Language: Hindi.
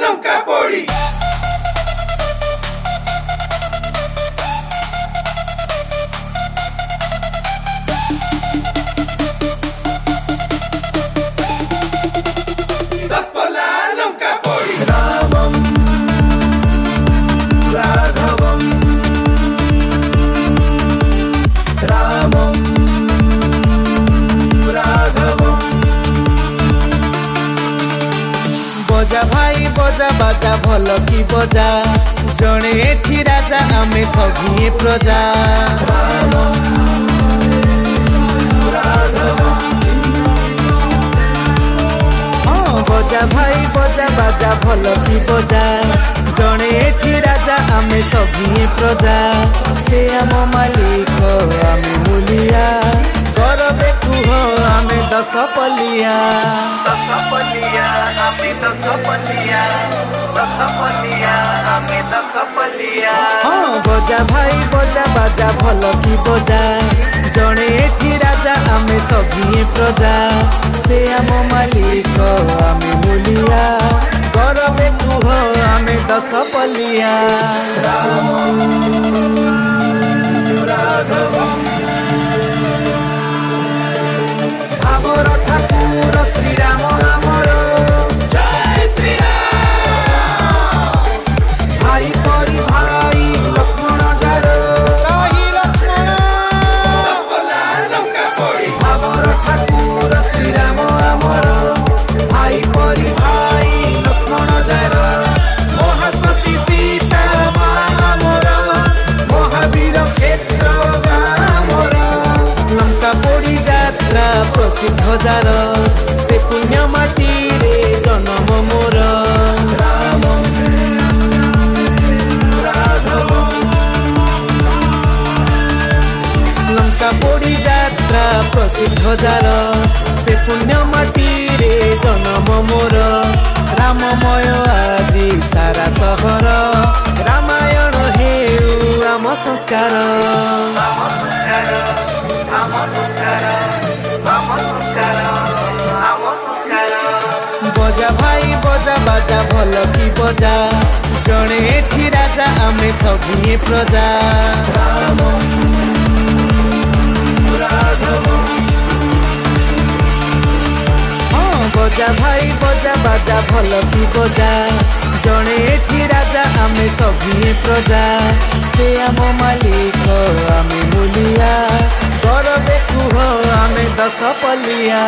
लंका पोड़ी लंका पोड़ी रामम राघवम रामम राघवम बजा भाई बजा बाजा भल की बजा जड़े एठी राजा आमे सभी प्रजा बजा भाई बजा बाजा भल की बजा जड़े एठी राजा आमे सभी प्रजा से आम मालिक आमे मूलिया गौरवे कुह आमे दस पलिया आमे दस पलिया आमे दस पलिया। हाँ बजा भाई बजा बाजा भल की बजा जड़े एठी राजा आमे सभी प्रजा से आम मालिक आमे मूलिया गौरवे कुह आमे दस पलिया आमर ठाकुर श्री राम आमर जय श्री राम भाई परी भाई लक्ष्मण जार लंका पोड़ी आमर ठाकुर श्री राम आमर भाई परी भाई लक्ष्मण जार महासती सीता आमर महावीर क्षेत्र आमर लंका पोड़ी यात्रा प्रसिद्ध जार से पुण्य माटी रे जन्म मोर लंका पोड़ी यात्रा प्रसिद्ध जार से पुण्य माटी रे जन्म मोर राममय आजी सारा सहर रामायण हेउ आम संस्कार बजा भाई बजा बाजा भल की बजा जड़े एठी राजा आमे सभी प्रजा हाँ बजा भाई बजा बाजा भल की बजा जड़े एठी राजा आमे सभी प्रजा से आम मालिक आमे मूलिया गौरवे कुह आमे दस पलिया